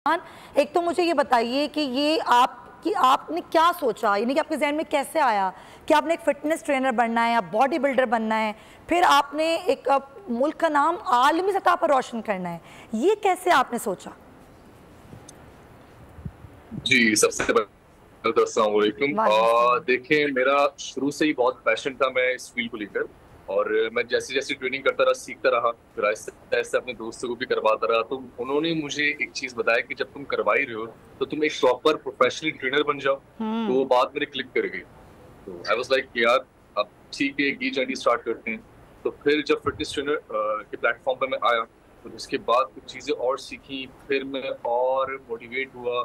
एक तो मुझे ये बताइए कि ये आपने क्या सोचा, यानी कि आपके जहन में कैसे आया कि आपने एक फिटनेस ट्रेनर बनना है या बॉडी बिल्डर बनना है, फिर आपने एक मुल्क का नाम आलमी सतह पर रोशन करना है, ये कैसे आपने सोचा? जी, सबसे पहले अस्सलाम वालेकुम। देखिए, मेरा शुरू से ही बहुत पैशन था मैं इस फील्ड को लेकर, और मैं जैसे जैसे ट्रेनिंग करता रहा, सीखता रहा, फिर आहिस्ते आहिस्ते अपने दोस्तों को भी करवाता रहा। तो उन्होंने मुझे एक चीज बताया कि जब तुम करवा ही रहे हो तो तुम एक प्रॉपर प्रोफेशनल ट्रेनर बन जाओ। तो वो बात मेरे क्लिक कर गई। तो आई वाज लाइक यार, अब ठीक है, एक ये जर्नी स्टार्ट करते हैं। तो फिर जब फिटनेस ट्रेनर के प्लेटफॉर्म पर मैं आया, तो उसके बाद कुछ चीजें और सीखी, फिर मैं और मोटिवेट हुआ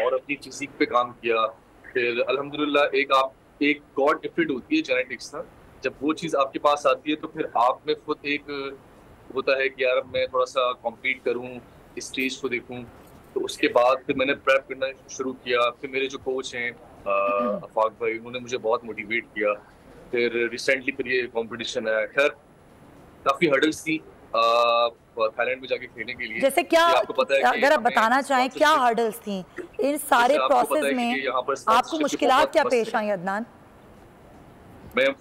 और अपनी फिजिक पे काम किया। फिर अल्हम्दुलिल्लाह एक गॉड गिफ्टेड होती है जेनेटिक्स ना, जब वो चीज आपके पास आती है तो फिर आप में खुद एक होता है कि यार मैं थोड़ा सा कॉम्पीट करूं, इस स्टेज को देखूं। तो उसके बाद फिर मैंने प्रेप करना शुरू किया। फिर मेरे जो कोच हैं अफाक भाई, उन्होंने मुझे बहुत मोटिवेट किया। फिर रिसेंटली फिर ये कंपटीशन है। खैर काफी हर्डल्स थी थाईलैंड में जाके खेलने के लिए। जैसे क्या, आपको पता है कि अगर आप बताना चाहें क्या हर्डल्स थी इन सारे प्रोसेस में, आपको मुश्किलात क्या पेश आई अदनान? मैं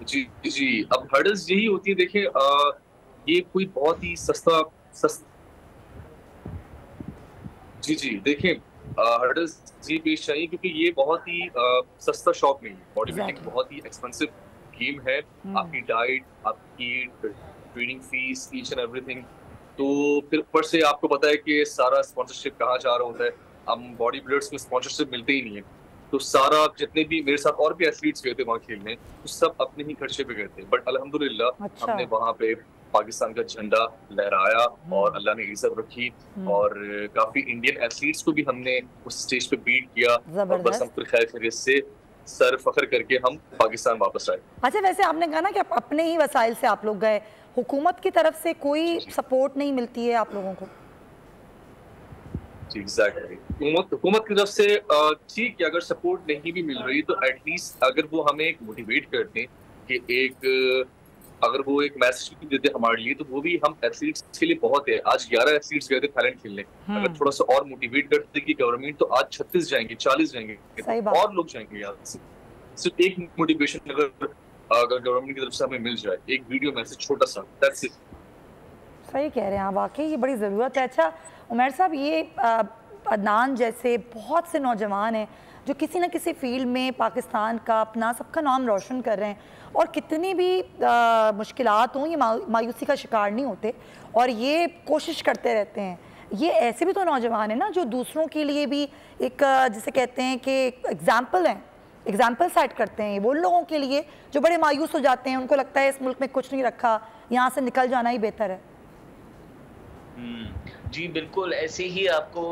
जी अब हर्डल्स यही होती है। देखिए ये कोई बहुत ही सस्ता जी देखिए हर्डल्स ये पेश चाहिए क्योंकि ये बहुत ही सस्ता शौक नहीं है। बॉडी बिल्डिंग बहुत ही एक्सपेंसिव गेम है। आपकी डाइट, आपकी training fees, each and everything. तो फिर ऊपर से आपको पता है कि सारा स्पॉन्सरशिप कहाँ जा रहा होता है। हम बॉडी बिल्डर्स में स्पॉन्सरशिप मिलते ही नहीं है। तो सारा जितने भी मेरे साथ और भी एथलीट्स गए थे वहाँ खेलने, तो सब अपने ही खर्चे पे गए थे। बट अल्हम्दुलिल्लाह हमने वहाँ पे पाकिस्तान का झंडा लहराया और अल्लाह ने इज्जत रखी, और काफी इंडियन एथलीट्स को भी हमने उस स्टेज पे बीट किया। और बस हम फिर खैर खैरियत से सर फख्र करके हम पाकिस्तान वापस आए। अच्छा, वैसे आपने कहा ना कि अपने ही वसाइल से आप लोग गए, हुकूमत की तरफ से कोई सपोर्ट नहीं मिलती है आप लोगों को? एग्जैक्टली, हुकूमत की तरफ से ठीक है, अगर सपोर्ट नहीं भी मिल रही तो एटलीस्ट अगर वो हमें एक मोटिवेट करते हैं कि अगर वो एक मैसेज भी देते हमारे लिए, तो वो भी हम एथलीट्स के लिए बहुत है। आज 11 एथलीट्स गए थे थाईलैंड खेलने। अगर थोड़ा सा और मोटिवेट करते कि गवर्नमेंट, तो आज 36 जाएंगे, 40 जाएंगे, और लोग जाएंगे यहाँ से। सिर्फ एक मोटिवेशन अगर गवर्नमेंट की तरफ से हमें मिल जाए, एक वीडियो मैसेज छोटा सा, दैट्स इट। सही कह रहे हैं आप, वाकई ये बड़ी ज़रूरत है। अच्छा उमैर साहब, ये अदनान जैसे बहुत से नौजवान हैं जो किसी न किसी फील्ड में पाकिस्तान का अपना सबका नाम रोशन कर रहे हैं, और कितनी भी मुश्किलात हों ये मायूसी का शिकार नहीं होते और ये कोशिश करते रहते हैं। ये ऐसे भी तो नौजवान हैं ना जो दूसरों के लिए भी एक जिसे कहते हैं कि एग्जाम्पल हैं, एग्जाम्पल सेट करते हैं। वो लोगों के लिए जो बड़े मायूस हो जाते हैं, उनको लगता है इस मुल्क में कुछ नहीं रखा, यहाँ से निकल जाना ही बेहतर है। जी बिल्कुल, ऐसे ही आपको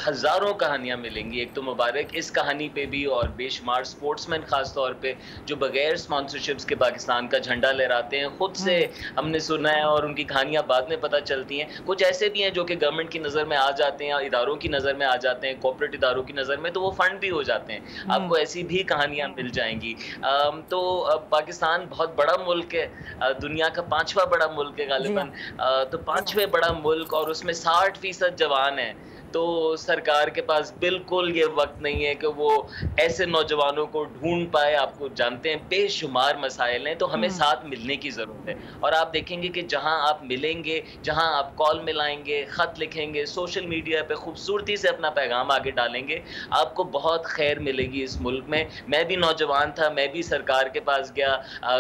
हज़ारों कहानियाँ मिलेंगी। एक तो मुबारक इस कहानी पे भी, और बेशुमार स्पोर्ट्समैन ख़ास तौर पे जो बगैर स्पॉन्सरशिप्स के पाकिस्तान का झंडा लहराते हैं, खुद से हमने सुना है और उनकी कहानियाँ बाद में पता चलती हैं। कुछ ऐसे भी हैं जो कि गवर्नमेंट की नज़र में आ जाते हैं, इदारों की नज़र में आ जाते हैं, कॉर्पोरेट इदारों की नज़र में, तो वो फंड भी हो जाते हैं। आपको ऐसी भी कहानियाँ मिल जाएंगी। तो पाकिस्तान बहुत बड़ा मुल्क है, दुनिया का 5वां बड़ा मुल्क है गालिबन। तो 5वें बड़ा मुल्क, और उसमें 60% जवान हैं। तो सरकार के पास बिल्कुल ये वक्त नहीं है कि वो ऐसे नौजवानों को ढूंढ पाए। आपको जानते हैं बेशुमार मसाइल हैं, तो हमें साथ मिलने की ज़रूरत है। और आप देखेंगे कि जहां आप मिलेंगे, जहां आप कॉल मिलाएंगे, ख़त लिखेंगे, सोशल मीडिया पे खूबसूरती से अपना पैगाम आगे डालेंगे, आपको बहुत खैर मिलेगी इस मुल्क में। मैं भी नौजवान था, मैं भी सरकार के पास गया,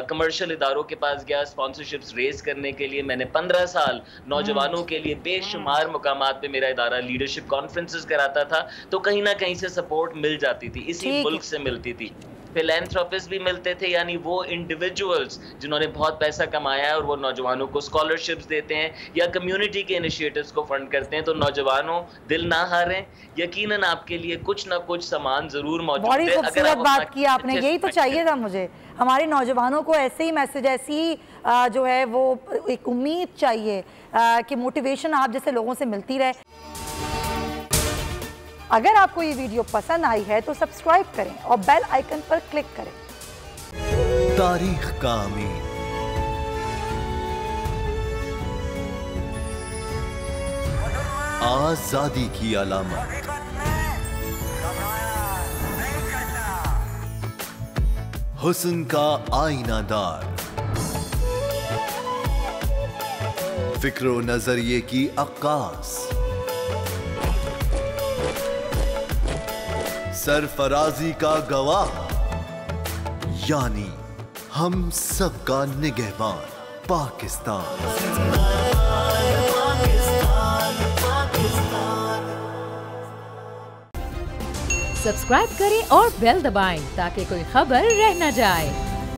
कमर्शियल इदारों के पास गया स्पॉन्सरशिप्स रेस करने के लिए। मैंने 15 साल नौजवानों के लिए बेशुमार मुकामात पे मेरा इदारा लीडरशिप कॉन्फ्रेंसेस कराता था, तो कहीं ना कहीं से सपोर्ट मिल जाती थी, इसी मुल्क से मिलती थी। फिलैंथ्रोपिस्ट भी मिलते थे, यानी वो इंडिविजुअल्स जिन्होंने बहुत पैसा कमाया है और वो नौजवानों को स्कॉलरशिप्स देते हैं या कम्युनिटी के इनिशिएटिव्स को फंड करते हैं। तो नौजवानों, दिल ना हारें, यकीनन आपके लिए कुछ ना कुछ सामान जरूर मौजूद है। बड़ी खूबसूरत बात की आपने, यही तो चाहिए था मुझे। हमारे नौजवानों को ऐसे ही मैसेज, ऐसी जो है वो एक उम्मीद चाहिए कि मोटिवेशन आप जैसे लोगों से मिलती रहे। अगर आपको ये वीडियो पसंद आई है तो सब्सक्राइब करें और बेल आइकन पर क्लिक करें। तारीख का अमीन। आजादी की अलामत। हुस्न का आईनादार, फिक्रो नजरिए की अक्कास, सरफराजी का गवाह, यानी हम सबका निगहबान पाकिस्तान। सब्सक्राइब करें और बेल दबाएं ताकि कोई खबर रह न जाए।